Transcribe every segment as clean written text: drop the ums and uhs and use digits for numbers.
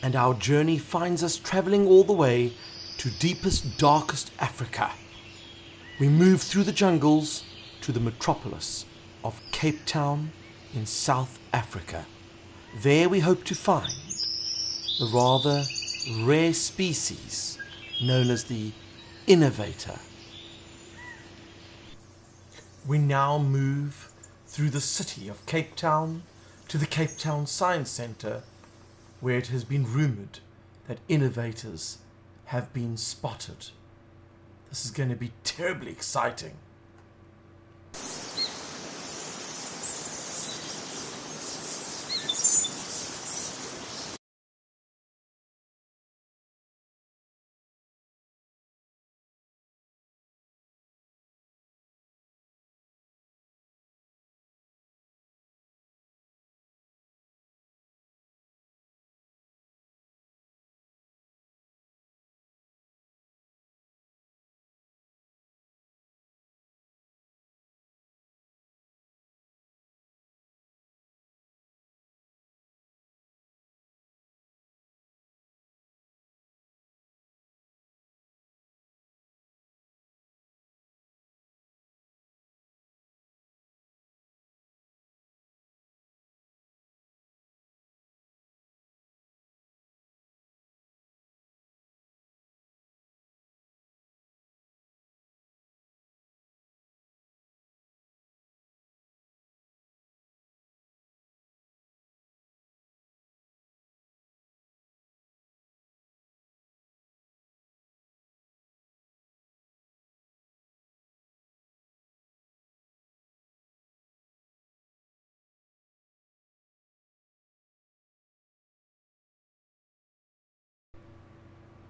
and our journey finds us travelling all the way to deepest, darkest Africa. We move through the jungles to the metropolis of Cape Town in South Africa. There we hope to find the rather rare species known as the innovator. We now move through the city of Cape Town to the Cape Town Science Centre, where it has been rumoured that innovators have been spotted. This is going to be terribly exciting.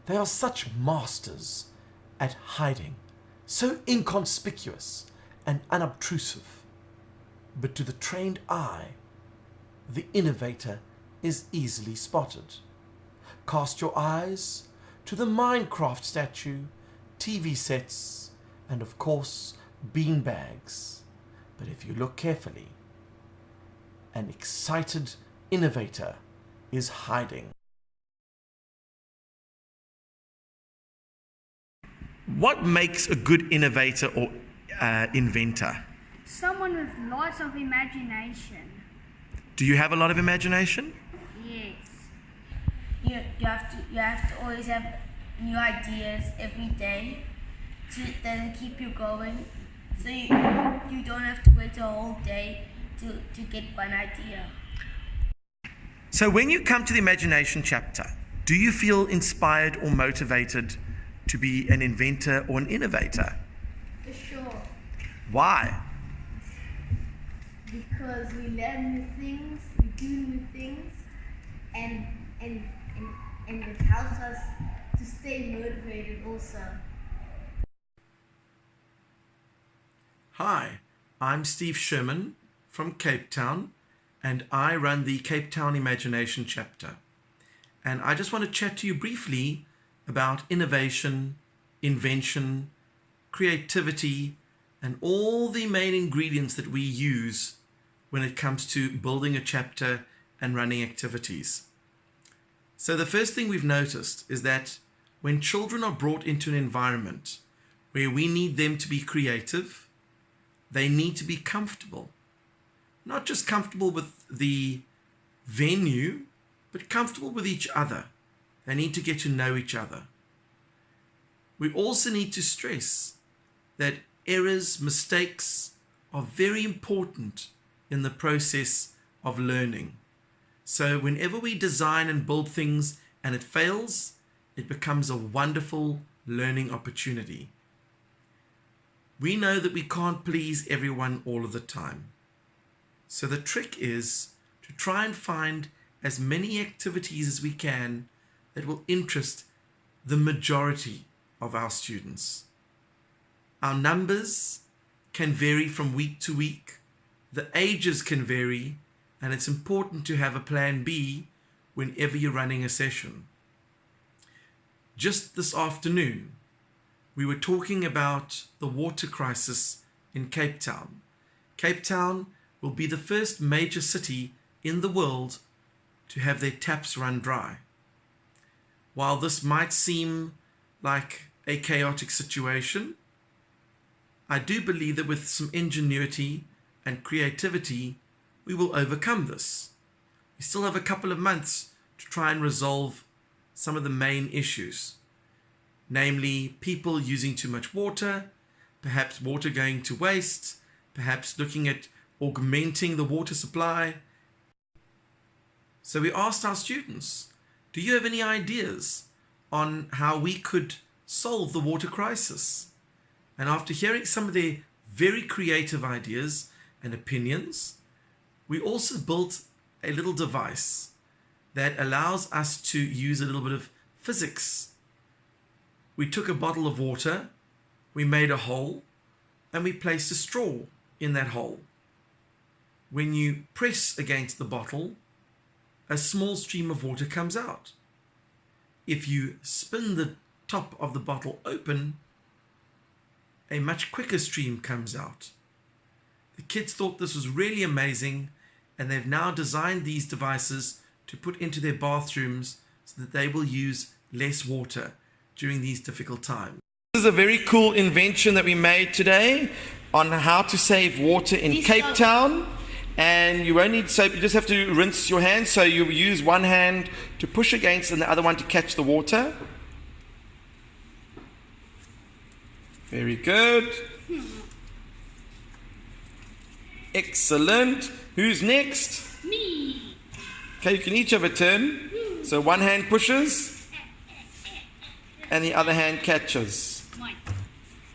They are such masters at hiding, so inconspicuous and unobtrusive. But to the trained eye, the innovator is easily spotted. Cast your eyes to the Minecraft statue, TV sets, and of course, beanbags. But if you look carefully, an excited innovator is hiding. What makes a good innovator or inventor? Someone with lots of imagination. Do you have a lot of imagination? Yes. You have to always have new ideas every day to then keep you going. So you don't have to wait a whole day to get one idea. So when you come to the imagination chapter, do you feel inspired or motivated to be an inventor or an innovator? For sure. Why? Because we learn new things, we do new things, and it helps us to stay motivated also. Hi, I'm Steve Sherman from Cape Town, and I run the Cape Town Imagination chapter. And I just want to chat to you briefly about innovation, invention, creativity, and all the main ingredients that we use when it comes to building a chapter and running activities. So the first thing we've noticed is that when children are brought into an environment where we need them to be creative, they need to be comfortable. Not just comfortable with the venue, but comfortable with each other. They need to get to know each other. We also need to stress that errors, mistakes are very important in the process of learning. So whenever we design and build things and it fails, it becomes a wonderful learning opportunity. We know that we can't please everyone all of the time. So the trick is to try and find as many activities as we can that will interest the majority of our students. Our numbers can vary from week to week. The ages can vary, and it's important to have a plan B whenever you're running a session. Just this afternoon, we were talking about the water crisis in Cape Town. Cape Town will be the first major city in the world to have their taps run dry. while this might seem like a chaotic situation, I do believe that with some ingenuity and creativity, we will overcome this. We still have a couple of months to try and resolve some of the main issues, namely people using too much water, perhaps water going to waste, perhaps looking at augmenting the water supply. So we asked our students, do you have any ideas on how we could solve the water crisis? And after hearing some of their very creative ideas and opinions, we also built a little device that allows us to use a little bit of physics. We took a bottle of water, we made a hole, and we placed a straw in that hole. When you press against the bottle, a small stream of water comes out. If you spin the top of the bottle open, a much quicker stream comes out. The kids thought this was really amazing, and they've now designed these devices to put into their bathrooms so that they will use less water during these difficult times. This is a very cool invention that we made today on how to save water in Cape Town. And you won't need soap, you just have to rinse your hands. So you use one hand to push against and the other one to catch the water. Very good. Excellent. Who's next? Me. Okay, you can each have a turn. So one hand pushes and the other hand catches. Mine.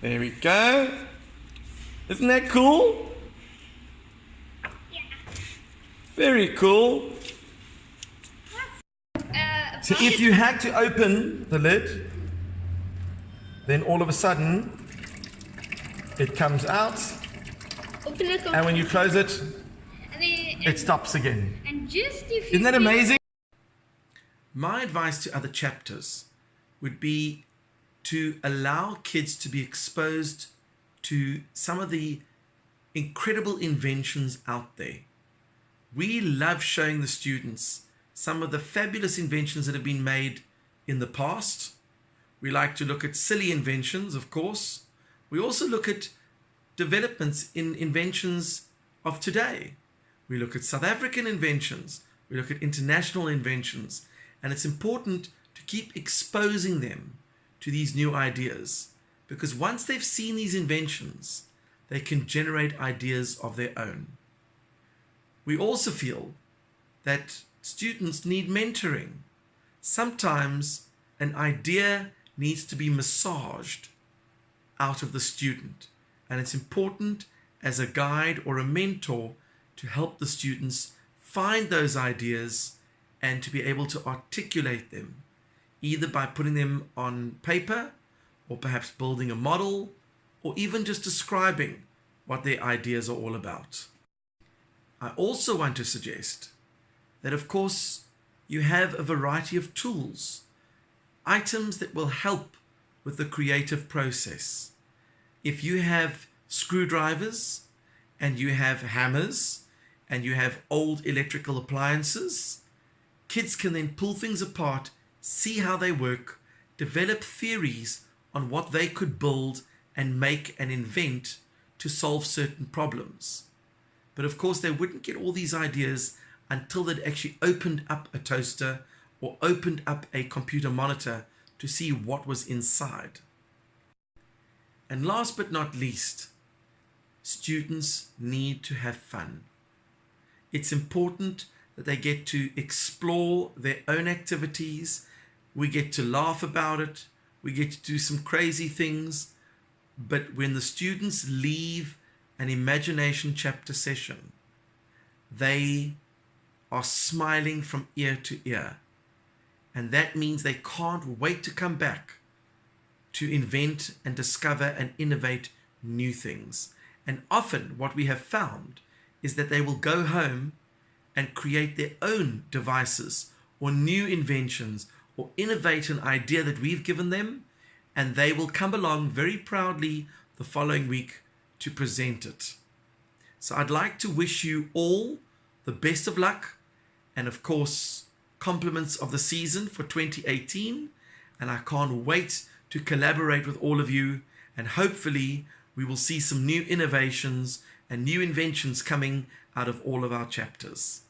There we go. Isn't that cool? Very cool. So if you had to open the lid, then all of a sudden it comes out, and when you close it, it stops again. And just if Isn't that amazing? My advice to other chapters would be to allow kids to be exposed to some of the incredible inventions out there. We love showing the students some of the fabulous inventions that have been made in the past. We like to look at silly inventions, of course. We also look at developments in inventions of today. We look at South African inventions. We look at international inventions. And it's important to keep exposing them to these new ideas, because once they've seen these inventions, they can generate ideas of their own. We also feel that students need mentoring. Sometimes an idea needs to be massaged out of the student, and it's important as a guide or a mentor to help the students find those ideas and to be able to articulate them, either by putting them on paper or perhaps building a model or even just describing what their ideas are all about. I also want to suggest that, of course, you have a variety of tools, items that will help with the creative process. If you have screwdrivers and you have hammers and you have old electrical appliances, kids can then pull things apart, see how they work, develop theories on what they could build and make and invent to solve certain problems. But of course, they wouldn't get all these ideas until they'd actually opened up a toaster or opened up a computer monitor to see what was inside. And last but not least, students need to have fun. It's important that they get to explore their own activities. We get to laugh about it. We get to do some crazy things. But when the students leave an imagination chapter session, they are smiling from ear to ear. And that means they can't wait to come back to invent and discover and innovate new things. And often what we have found is that they will go home and create their own devices or new inventions or innovate an idea that we've given them, and they will come along very proudly the following week to present it. So I'd like to wish you all the best of luck, and of course, compliments of the season for 2018, and I can't wait to collaborate with all of you, and hopefully we will see some new innovations and new inventions coming out of all of our chapters.